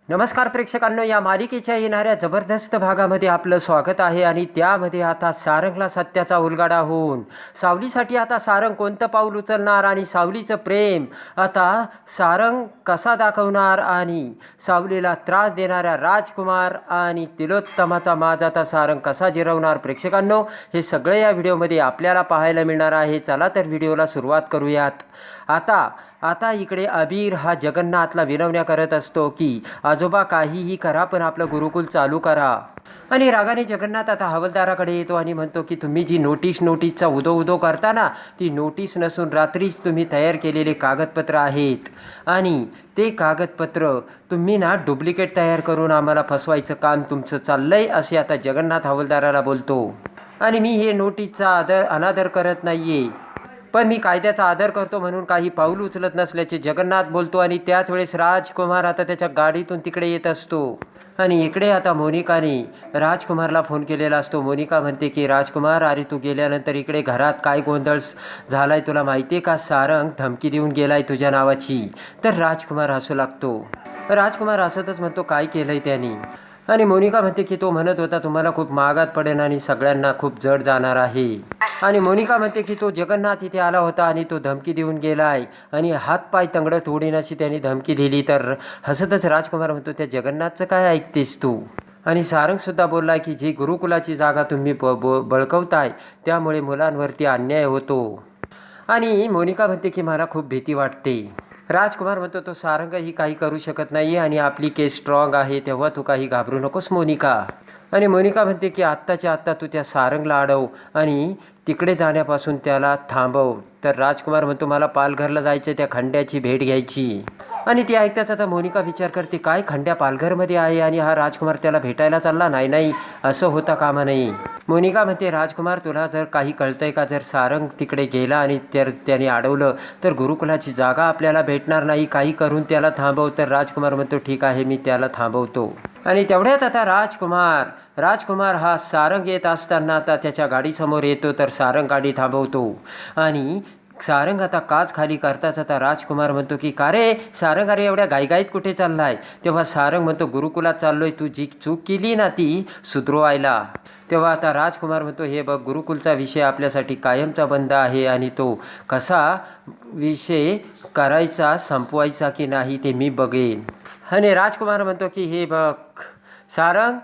नमस्कार प्रेक्षकांनो, या मालिकेच्या येणाऱ्या जबरदस्त भागामध्ये आपलं स्वागत आहे. आणि त्यामध्ये आता सारंगला सत्याचा उलगडा होऊन सावलीसाठी आता सारंग कोणतं पाऊल उचलणार आणि सावलीचं प्रेम आता सारंग कसा दाखवणार आणि सावलीला त्रास देणाऱ्या राजकुमार आणि तिलोत्तमाचा माज आता सारंग कसा जिरवणार. प्रेक्षकांनो, हे सगळे या व्हिडिओमध्ये आपल्याला पाहायला मिळणार आहे. चला तर व्हिडिओला सुरुवात करूयात. आता इकडे अबीर हा जगन्नाथला विनवण्या करत असतो की आजोबा काहीही करा पण आपलं गुरुकुल चालू करा. आणि रागाने जगन्नाथ आता हवालदाराकडे येतो आणि म्हणतो की तुम्ही जी नोटीसचा उदो करता ना, ती नोटीस नसून रात्रीच तुम्ही तयार केलेले कागदपत्र आहेत. आणि ते कागदपत्र तुम्ही ना डुप्लिकेट तयार करून आम्हाला फसवायचं काम तुमचं चाललंय, असे आता जगन्नाथ हवालदाराला बोलतो. आणि मी हे नोटीसचा अनादर करत नाहीये, पण मी कायद्याचा आदर करतो म्हणून काही पाऊल उचलत नसल्याचे जगन्नाथ बोलतो. आणि त्याच वेळेस राजकुमार आता त्याच्या गाडीतून तिकडे येत असतो. आणि इकडे आता मोनिकाने राजकुमारला फोन केलेला असतो. मोनिका म्हणते की राजकुमार, अरे तू गेल्यानंतर इकडे घरात काय गोंधळ झालाय तुला माहिती आहे का? सारंग धमकी देऊन गेलाय तुझ्या नावाची. तर राजकुमार हसू लागतो. राजकुमार हसतच म्हणतो काय केलंय त्याने? आणि मोनिका म्हणते की तो म्हणत होता तुम्हाला खूप महागात पडेल आणि सगळ्यांना खूप जड जाणार आहे. आणि मोनिका म्हणते की तो जगन्नाथ इथे आला होता आणि तो धमकी देऊन गेलाय आणि हातपाय तंगडं तोडीन अशी त्यांनी धमकी दिली. तर हसतच राजकुमार म्हणतो त्या जगन्नाथचं काय ऐकतेस तू? आणि सारंगसुद्धा बोलला की जी गुरुकुलाची जागा तुम्ही बळकवताय त्यामुळे मुलांवरती अन्याय होतो. आणि मोनिका म्हणते की मला खूप भीती वाटते. राजकुमार म्हणतो तो सारंगही काही करू शकत नाही आणि आपली केस स्ट्रॉंग आहे, तेव्हा तू काही घाबरू नकोस मोनिका. आणि मोनिका म्हणते की आत्ताच्या आत्ता तू त्या सारंगला अडव आणि तिकडे जाण्यापासून त्याला थांबव. तर राजकुमार म्हणतो मला पालघरला जायचं, त्या खंड्याची भेट घ्यायची. आणि ती ऐकताच आता मोनिका विचार करते काय खंड्या पालघरमध्ये आहे आणि हा राजकुमार त्याला भेटायला चालला? नाही, असं होता कामा नाही. मोनिका म्हणते राजकुमार तुला जर काही कळतंय का? जर सारंग तिकडे गेला आणि त्याने अडवलं तर गुरुकुलाची जागा आपल्याला भेटणार नाही, काही करून त्याला थांबव. तर राजकुमार म्हणतो ठीक आहे, मी त्याला थांबवतो. आणि तेवढ्यात आता राजकुमार हा सारंग येत असताना आता त्याच्या गाडीसमोर येतो. तर सारंग गाडी थांबवतो आणि सारंग आता काच खाली करताच आता राजकुमार म्हणतो की का रे सारंग, अरे एवढ्या गाईगाईत कुठे चाललाय? तेव्हा सारंग म्हणतो गुरुकुलात चाललोय, तू जी चूक केली ना ती सुधरवायला. तेव्हा आता राजकुमार म्हणतो हे बघ, गुरुकुलचा विषय आपल्यासाठी कायमचा बंद आहे आणि तो कसा विषय करायचा संपवायचा की नाही ते मी बघेन. आणि राजकुमार म्हणतो की हे बघ सारंग,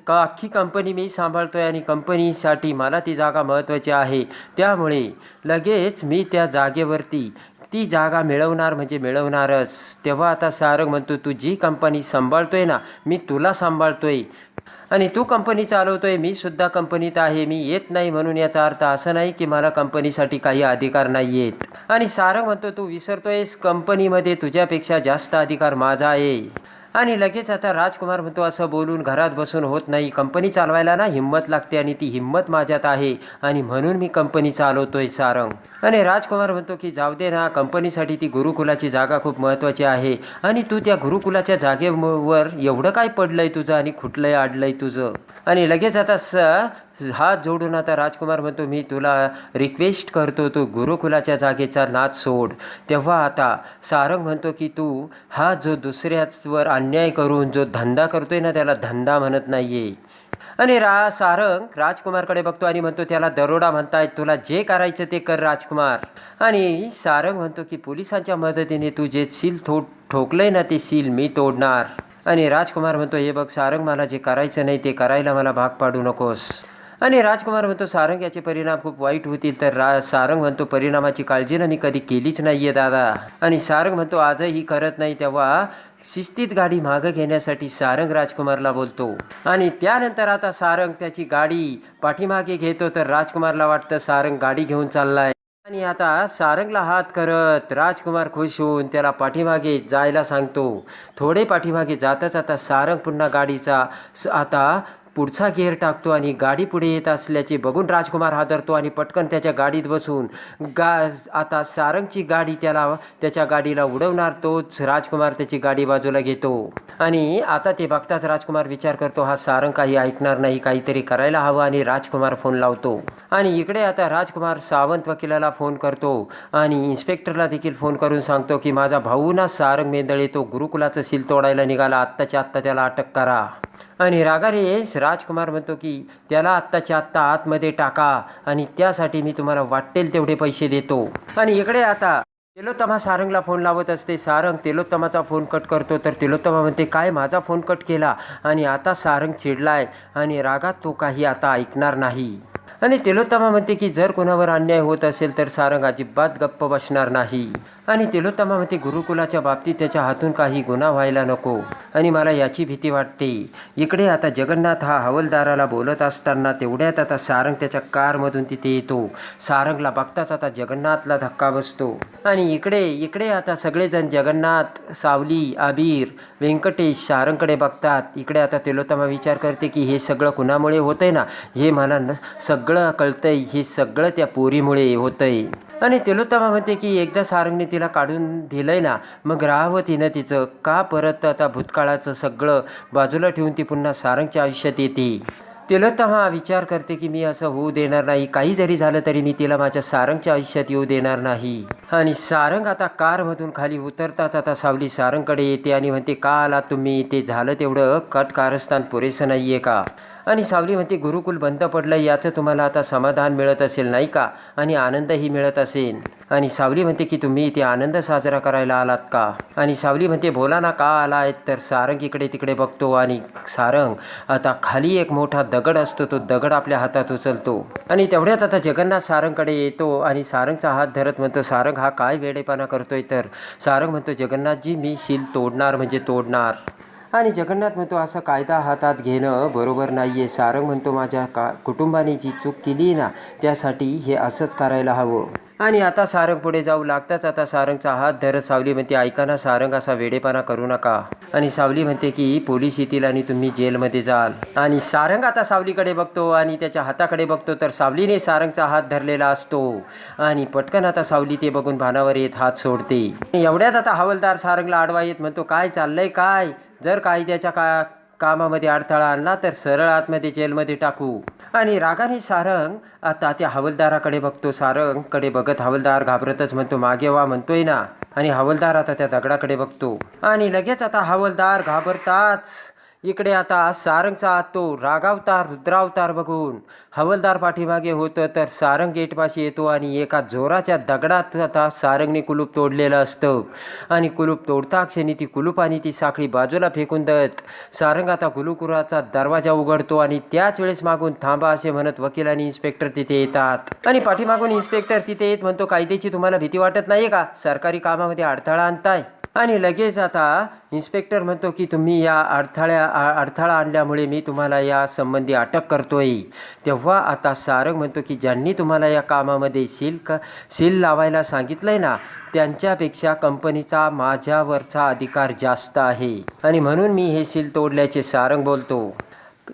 अख्खी कंपनी मी सांभाळतोय आणि कंपनीसाठी मला ती जागा महत्त्वाची आहे, त्यामुळे लगेच मी त्या जागेवरती ती जागा मिळवणार म्हणजे मिळवणारच. तेव्हा आता सारंग म्हणतो तू जी कंपनी सांभाळतोय ना, मी तुला सांभाळतोय आणि तू कंपनी चालवतोय, मी सुद्धा कंपनीत आहे. मी येत नाही म्हणून याचा अर्थ असं नाही की मला कंपनीसाठी काही अधिकार नाही आहेत. आणि सारंग म्हणतो तू विसरतोयस, कंपनीमध्ये तुझ्यापेक्षा जास्त अधिकार माझा आहे. आणि लगेच आता राजकुमार म्हणतो असं बोलून घरात बसून होत नाही, कंपनी चालवायला ना हिंमत लागते आणि ती हिंमत माझ्यात आहे आणि म्हणून मी कंपनी चालवतोय सारंग. आणि राजकुमार म्हणतो की जाऊ दे ना, कंपनीसाठी ती गुरुकुलाची जागा खूप महत्त्वाची आहे आणि तू त्या गुरुकुलाच्या जागेवर एवढं काय पडलंय तुझं आणि खुटलंय आडलंय तुझं. आणि लगेच आता हात जोडून आता राजकुमार म्हणतो मी तुला रिक्वेस्ट करतो, तू गुरुकुलाच्या जागेचा नाद सोड. तेव्हा आता सारंग म्हणतो की तू हा जो दुसऱ्यावर अन्याय करून जो धंदा करतोय ना त्याला धंदा म्हणत नाहीये. आणि सारंग राजकुमारकडे बघतो आणि म्हणतो त्याला दरोडा म्हणतायत, तुला जे करायचं ते कर राजकुमार. आणि सारंग म्हणतो की पोलिसांच्या मदतीने तू जे सील ठोकलंय ना ते सील मी तोडणार. आणि राजकुमार म्हणतो हे बघ सारंग, मला जे करायचं नाही ते करायला मला भाग पाडू नकोस. आणि राजकुमार म्हणतो सारंग याचे परिणाम खूप वाईट होतील. तर सारंग म्हणतो परिणामाची काळजी ना मी कधी केलीच नाही आहे दादा. आणि सारंग म्हणतो आजही करत नाही. तेव्हा शिस्तीत गाडी मागं घेण्यासाठी सारंग राजकुमारला बोलतो. आणि त्यानंतर आता सारंग त्याची गाडी पाठीमागे घेतो. तर राजकुमारला वाटतं सारंग गाडी घेऊन चाललाय आणि आता सारंगला हात करत राजकुमार खुश होऊन त्याला पाठीमागे जायला सांगतो. थोडे पाठीमागे जाताच आता सारंग पुन्हा गाडीचा आता पुढचा गिअर टाकतो आणि गाडी पुढे येत असल्याचे बघून राजकुमार हादरतो आणि पटकन त्याच्या गाडीत बसून आता सारंगची गाडी त्याच्या गाडीला उडवणार. तोच राजकुमार त्याची गाडी बाजूला घेतो आणि आता ते बघताच राजकुमार विचार करतो, हा सारंग काही ऐकणार नाही, काहीतरी करायला हवं. आणि राजकुमार फोन लावतो. आणि इकडे आता राजकुमार सावंत वकिलाला फोन करतो आणि इन्स्पेक्टरला देखील फोन करून सांगतो की माझा भाऊ ना सारंग मेंदळे तो गुरुकुलाचं सील तोडायला निघाला, आत्ताच्या आत्ता त्याला अटक करा. आणि रागाने राजकुमार म्हणतो की त्याला आत्ताच्या आत्ता आतमध्ये टाका आणि त्यासाठी मी तुम्हाला वाटेल तेवढे पैसे देतो. आणि इकडे आता तिलोत्तमा सारंगला फोन लावत असते. सारंग तिलोत्तमाचा फोन कट करतो. तर तिलोत्तमा म्हणते, काय माझा फोन कट केला? आणि आता सारंग चिडलाय आणि रागात तो काही आता ऐकणार नाही. आणि तिलोत्तमा म्हणते की जर कोणावर अन्याय होत असेल तर सारंग अजिबात गप्प बसणार नाही. आणि तिलोत्तमा म्हणते गुरुकुलाच्या बाबतीत त्याच्या हातून काही गुन्हा व्हायला नको आणि मला याची भीती वाटते. इकडे आता जगन्नाथ हा हवालदाराला बोलत असताना तेवढ्यात आता सारंग त्याच्या कारमधून तिथे येतो. सारंगला बघताच आता जगन्नाथला धक्का बसतो. आणि इकडे आता सगळेजण जगन्नाथ, सावली, आबीर, व्यंकटेश सारंगकडे बघतात. इकडे आता तिलोत्तमा विचार करते की हे सगळं कुणामुळे होतंय ना, हे मला सगळं कळतंय, हे सगळं त्या पोरीमुळे होतंय. आणि तिलोत्तमा म्हणते की एकदा सारंगने तिला काढून दिलंय ना, मग राहावं तिनं तिचं का परत आता भूतकाळाचं सगळं बाजूला ठेवून ती पुन्हा सारंगच्या आयुष्यात येते. तिलोत्तमा विचार करते की मी असं होऊ देणार नाही, काही जरी झालं तरी मी तिला माझ्या सारंगच्या आयुष्यात येऊ देणार नाही. आणि सारंग आता कारमधून खाली उतरताच आता सावली सारंगकडे येते आणि म्हणते, का आला तुम्ही? ते झालं तेवढं कट कारस्थान पुरेसं नाही आहे का? आणि सावली म्हणते, गुरुकुल बंद पडलं याचं तुम्हाला आता समाधान मिळत असेल नाही का, आणि आनंदही मिळत असेल. आणि सावली म्हणते की तुम्ही इथे आनंद साजरा करायला आलात का? आणि सावली म्हणते, बोला ना का आलाय? तर सारंग इकडे तिकडे बघतो आणि सारंग आता खाली एक मोठा दगड असतो, तो दगड आपल्या हातात उचलतो. आणि तेवढ्यात आता जगन्नाथ सारंगकडे येतो आणि सारंगचा हात धरत म्हणतो, सारंग हा काय वेडेपणा करतोय? तर सारंग म्हणतो, जगन्नाथजी मी सील तोडणार म्हणजे तोडणार. आणि जगन्नाथ म्हणतो, असं कायदा हातात घेणं बरोबर नाही आहे. सारंग म्हणतो, माझ्या कुटुंबाने जी चूक केली ना त्यासाठी हे असंच करायला हवं. आणि आता सारंग पुढे जाऊ लागताच आता सारंगचा हात धरत सावली म्हणते, ऐका ना सारंग, असा वेडेपणा करू नका. आणि सावली म्हणते की पोलीस येतील आणि तुम्ही जेलमध्ये जाल. आणि सारंग आता सावलीकडे बघतो आणि त्याच्या हाताकडे बघतो तर सावलीने सारंगचा हात धरलेला असतो. आणि पटकन आता सावली ते बघून भानावर येत हात सोडते. एवढ्यात आता हवालदार सारंगला आडवा येत म्हणतो, काय चाललंय काय? जर कायद्याच्या कामामध्ये अडथळा आणला तर सरळ आतमध्ये जेलमध्ये टाकू. आणि रागाने सारंग आता त्या हवालदाराकडे बघतो. सारंगकडे बघत हवालदार घाबरतच म्हणतो, मागे वा म्हणतोय ना. आणि हवालदार आता त्या दगडाकडे बघतो आणि लगेच आता हवालदार घाबरताच इकडे आता सारंगचा तो रागावतार रुद्रावतार बघून हवालदार पाठीमागे होतं. तर सारंग गेटपाशी येतो आणि एका जोराच्या दगडात आता सारंगने कुलूप तोडलेलं असतं. आणि कुलूप तोडता क्षणी ती कुलूप आणि ती साखळी बाजूला फेकून देत सारंग आता गुरुकुलाचा दरवाजा उघडतो. आणि त्याच वेळेस मागून थांबा असे म्हणत वकील आणि इन्स्पेक्टर तिथे येतात. आणि पाठीमागून इन्स्पेक्टर तिथे येत म्हणतो, कायद्याची तुम्हाला भीती वाटत नाही का? सरकारी कामामध्ये अडथळा आणताय. आणि लगेच आता इन्स्पेक्टर म्हणतो की तुम्ही या अडथळा आणल्यामुळे मी तुम्हाला या संबंधी अटक करतोय. तेव्हा आता सारंग म्हणतो की ज्यांनी तुम्हाला या कामामध्ये सील लावायला सांगितलंय ना त्यांच्यापेक्षा कंपनीचा माझ्यावरचा अधिकार जास्त आहे आणि म्हणून मी हे सील तोडल्याचे सारंग बोलतो.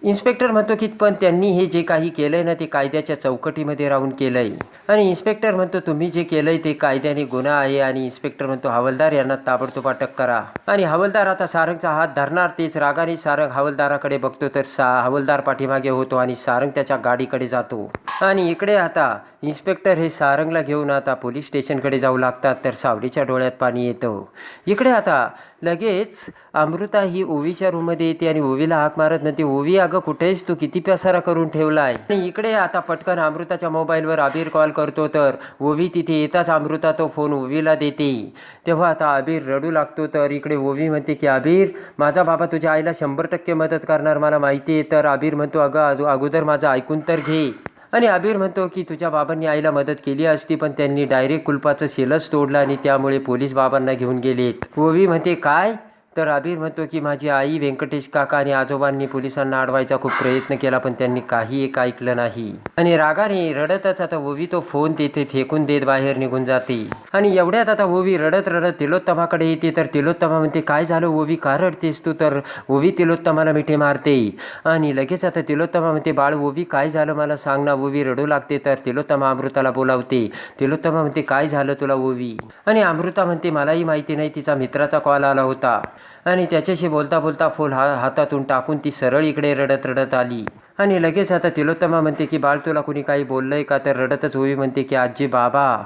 इन्स्पेक्टर म्हणतो की पण त्यांनी हे जे काही केलंय ना ते कायद्याच्या चौकटीमध्ये राहून केलंय. आणि इन्स्पेक्टर म्हणतो, तुम्ही जे केलंय ते कायद्याने गुन्हा आहे. आणि इन्स्पेक्टर म्हणतो, हवालदार यांना ताबडतोब अटक करा. आणि हवालदार आता सारंगचा हात धरणार. तेच रागाने सारंग हवालदाराकडे बघतो तर हवालदार पाठीमागे होतो आणि सारंग त्याच्या गाडीकडे जातो. आणि इकडे आता इन्स्पेक्टर हे सारंगला घेऊन आता पोलीस स्टेशनकडे जाऊ लागतात. तर सावलीच्या डोळ्यात पाणी येतं. इकडे आता लगेच अमृता ही ओवीच्या रूममध्ये येते आणि ओवीला हाक मारत म्हणते, ओवी अगं कुठेस तू? किती पसारा करून ठेवलाय? आणि इकडे आता पटकन अमृताच्या मोबाईलवर आबीर कॉल करतो. तर ओवी तिथे येताच अमृता तो फोन ओवीला देते. तेव्हा आता आबीर रडू लागतो. तर इकडे ओवी म्हणते की आबीर, माझा बाबा तुझ्या आईला 100% मदत करणार मला माहिती आहे. तर आबीर म्हणतो, अगं अगोदर माझं ऐकून तर घे. आणि आबीर म्हणतो की तुझ्या बाबांनी आईला मदत केली असती पण त्यांनी डायरेक्ट कुलपाचं सेलच तोडलं आणि त्यामुळे पोलीस बाबांना घेऊन गेलेत. ओवी म्हणते काय? तर आबीर म्हणतो की माझी आई, व्यंकटेश काका आणि आजोबांनी पोलिसांना अडवायचा खूप प्रयत्न केला पण त्यांनी काही एक ऐकलं नाही. आणि रागाने रडतच आता ओवी तो फोन तेथे फेकून देत बाहेर निघून जाते. आणि एवढ्यात आता ओवी रडत रडत तिलोत्तमाकडे येते. तर तिलोत्तमा म्हणते, काय झालं ओवी, का रडतेस तू? तर ओवी तिलोत्तमाला मिठी मारते. आणि लगेच आता तिलोत्तमा म्हणते, बाळ ओवी काय झालं मला सांग ना. ओवी रडू लागते. तर तिलोत्तमा अमृताला बोलावते. तिलोत्तमा म्हणते, काय झालं तुला ओवी? आणि अमृता म्हणते, मलाही माहिती नाही, तिचा मित्राचा कॉल आला होता. आणि त्याच्याशी बोलता बोलता फोन हातातून टाकून ती सरळ इकडे रडत रडत आली. आणि लगेच आता तिलोत्तमा म्हणते की बाळ तुला कुणी काही बोललंय का? तर रडतच ओवी म्हणते की आजी बाबा.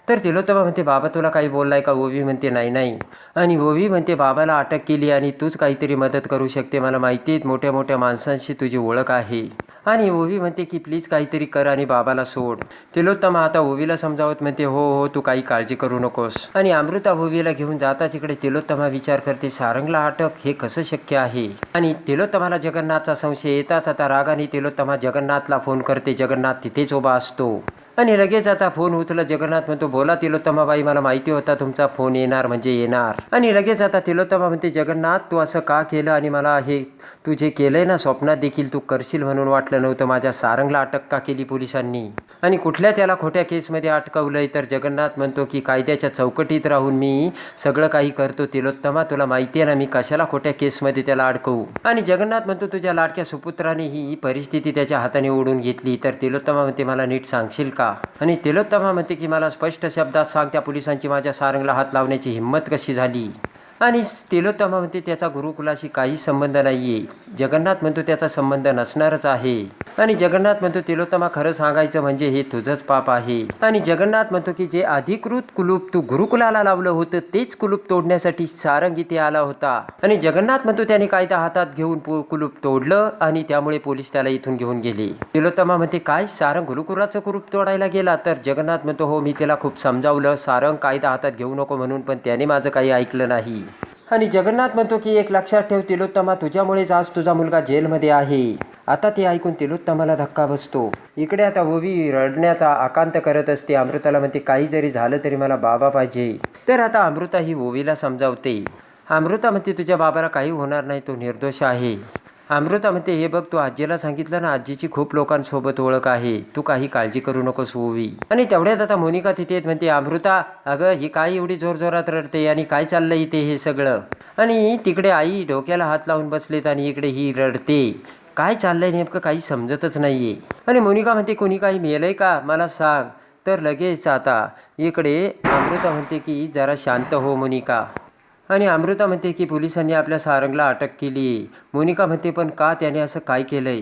तर तिलोत्तमा म्हणते बाबा तुला काही बोललाय का? ओवी म्हणते नाही नाही. आणि ओवी म्हणते बाबाला अटक केली आणि तूच काहीतरी मदत करू शकते, मला माहिती आहे मोठ्या मोठ्या माणसांशी तुझी ओळख आहे. आणि ओवी म्हणते की प्लीज काहीतरी कर आणि बाबाला सोड. तिलोत्तमा आता ओवीला समजावत म्हणते हो हो तू काही काळजी करू नकोस. आणि अमृता ओवीला घेऊन जाताच इकडे तिलोत्तमा विचार करते सारंगला अटक हे कसं शक्य आहे. आणि तिलोत्तमाला जगन्नाथचा संशय येताच आता रागाने तिलोत्तमा जगन्नाथला फोन करते. जगन्नाथ तिथेच उभा असतो. आणि लगेच आता फोन उचलत जगन्नाथ म्हणतो बोला तिलोत्तमाबाई, मला माहिती होता तुमचा फोन येणार म्हणजे येणार. आणि लगेच आता तिलोत्तमा म्हणते जगन्नाथ तू असं का केलं आणि मला हे तू जे केलंय ना स्वप्नात देखील तू करशील म्हणून वाटलं नव्हतं. माझ्या सारंगला अटक का केली पोलिसांनी आणि कुठल्या त्याला खोट्या केसमध्ये अटकवलंय? तर जगन्नाथ म्हणतो की कायद्याच्या चौकटीत राहून मी सगळं काही करतो. तिलोत्तमा तुला माहिती आहे ना मी कशाला खोट्या केसमध्ये त्याला अडकवू. आणि जगन्नाथ म्हणतो तुझ्या लाडक्या सुपुत्राने ही परिस्थिती त्याच्या हाताने ओढून घेतली. तर तिलोत्तमा म्हणते मला नीट सांगशील का? आणि तिलोत्तमा म्हणते की मला स्पष्ट शब्दात सांग त्या पोलिसांची माझ्या सारंगला हात लावण्याची हिंमत कशी झाली. आणि तिलोत्तमा म्हणते त्याचा गुरुकुलाशी काही संबंध नाही आहे. जगन्नाथ म्हणतो त्याचा संबंध नसणारच आहे. आणि जगन्नाथ म्हणतो तिलोत्तमा खरं सांगायचं म्हणजे हे तुझंच पाप आहे. आणि जगन्नाथ म्हणतो की जे अधिकृत कुलूप तू गुरुकुलाला लावलं होतं तेच कुलूप तोडण्यासाठी सारंग इथे आला होता. आणि जगन्नाथ म्हणतो त्याने कायदा हातात घेऊन कुलूप तोडलं आणि त्यामुळे पोलीस त्याला इथून घेऊन गेले. तिलोत्तमा म्हणते काय सारंग गुरुकुलाचं कुलूप तोडायला गेला? तर जगन्नाथ म्हणतो हो मी त्याला खूप समजावलं सारंग कायदा हातात घेऊ नको म्हणून, पण त्याने माझं काही ऐकलं नाही. आणि जगन्नाथ म्हणतो की एक लक्षात ठेव तिलोत्तमा तुझ्यामुळेच आज तुझा मुलगा जेलमध्ये आहे. आता ते ऐकून तिलोत्तमाला धक्का बसतो. इकडे आता ओवी रडण्याचा आकांत करत असते. अमृताला म्हणते काही जरी झालं तरी मला बाबा पाहिजे. तर आता अमृता ही ओवीला समजावते. अमृता म्हणते तुझ्या बाबाला काही होणार नाही, तो निर्दोष आहे. अमृता म्हणते हे बघ तू आजीला सांगितलं ना आजीची खूप लोकांसोबत ओळख आहे, तू काही काळजी करू नकोस ओवी. आणि तेवढ्यात आता मोनिका तिथे म्हणते अमृता अगं ही काय एवढी जोरजोरात रडते आणि काय चाललंय इथे हे सगळं. आणि तिकडे आई डोक्याला हात लावून बसलेत आणि इकडे ही रडते. काय चाललंय नेमकं काही समजतच नाहीये. आणि मोनिका म्हणते कोणी काही मेलंय का मला सांग. तर लगेच आता इकडे अमृता म्हणते की जरा शांत हो मोनिका. आणि अमृता म्हणते की पोलिसांनी आपल्या सारंगला अटक केली. मोनिका म्हणते पण का, त्याने असं काय केलंय?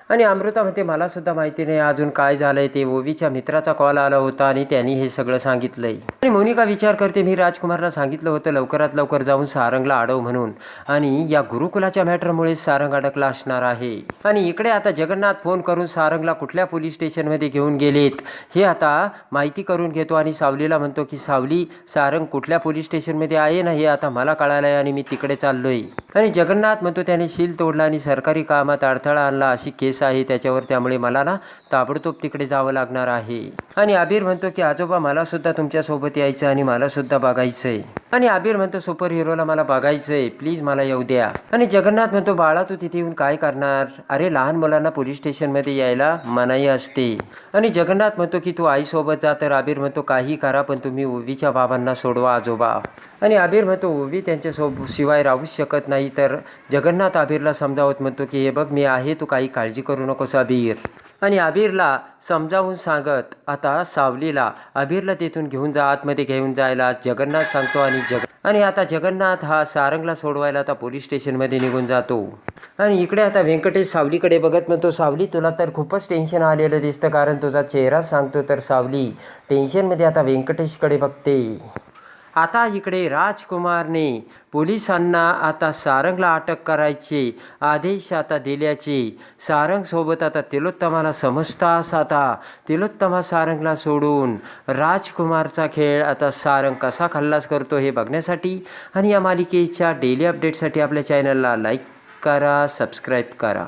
आणि अमृता म्हणते मला सुद्धा माहिती नाही अजून काय झालंय ते. ओवीच्या मित्राचा कॉल आला होता आणि त्यांनी हे सगळं सांगितलंय. आणि मोनिका विचार करते मी राजकुमारला सांगितलं होतं लवकरात लवकर जाऊन सारंगला अडव म्हणून, आणि या गुरुकुलाच्या मॅटरमुळे सारंग अडकला असणार आहे. आणि इकडे आता जगन्नाथ फोन करून सारंगला कुठल्या पोलीस स्टेशनमध्ये घेऊन गेलेत हे आता माहिती करून घेतो. आणि सावलीला म्हणतो की सावली सारंग कुठल्या पोलीस स्टेशनमध्ये आहे ना हे आता मला कळालंय आणि मी तिकडे चाललोय. आणि जगन्नाथ म्हणतो त्याने सील तोडला आणि सरकारी कामात अडथळा आणला अशी केस आहे त्याच्यावर, त्यामुळे मला ना ताबडतोब तिकडे जावं लागणार आहे. आणि आबिर म्हणतो की आजोबा मला सुद्धा तुमच्यासोबत यायचं आणि मला सुद्धा बघायचंय. आणि आबिर म्हणतो सुपर हिरोला मला बघायचंय, प्लीज मला येऊ द्या. आणि जगन्नाथ म्हणतो बाळा तू तिथे येऊन काय करणार? अरे लहान मुलांना पोलीस स्टेशनमध्ये यायला मनाई असते. आणि जगन्नाथ म्हणतो की तू आईसोबत जा. तर आबिर म्हणतो काही करा पण तुम्ही ओवीच्या बाबांना सोडवा आजोबा. आणि आबिर म्हणतो ओवी त्यांच्याशिवाय राहूच शकत नाही. तर जगन्नाथ आबिरला समजावत म्हणतो की हे बघ मी आहे, तू काही काळजी करू नकोस आबिर. आणि आबिरला समजावून सांगत आता सावलीला आबिरला तिथून घेऊन जा, आतमध्ये घेऊन जायला जगन्नाथ सांगतो. आणि आता जगन्नाथ हा सारंगला सोडवायला आता पोलीस स्टेशनमध्ये निघून जातो. आणि इकडे आता व्यंकटेश सावलीकडे बघत म्हणतो सावली तुला तर खूपच टेन्शन आलेलं दिसतं, कारण तुझा चेहरा सांगतो. तर सावली टेन्शनमध्ये आता व्यंकटेशकडे बघते. आता इकडे राजकुमारने पोलिसांना आता सारंगला अटक करायचे आदेश आता दिल्याचे सारंगसोबत आता तिलोत्तमाला समजताच आता तिलोत्तमा सारंगला सोडून राजकुमारचा खेळ आता सारंग कसा खल्लास करतो हे बघण्यासाठी आणि या मालिकेच्या डेली अपडेटसाठी आपल्या चॅनलला लाईक करा, सबस्क्राईब करा.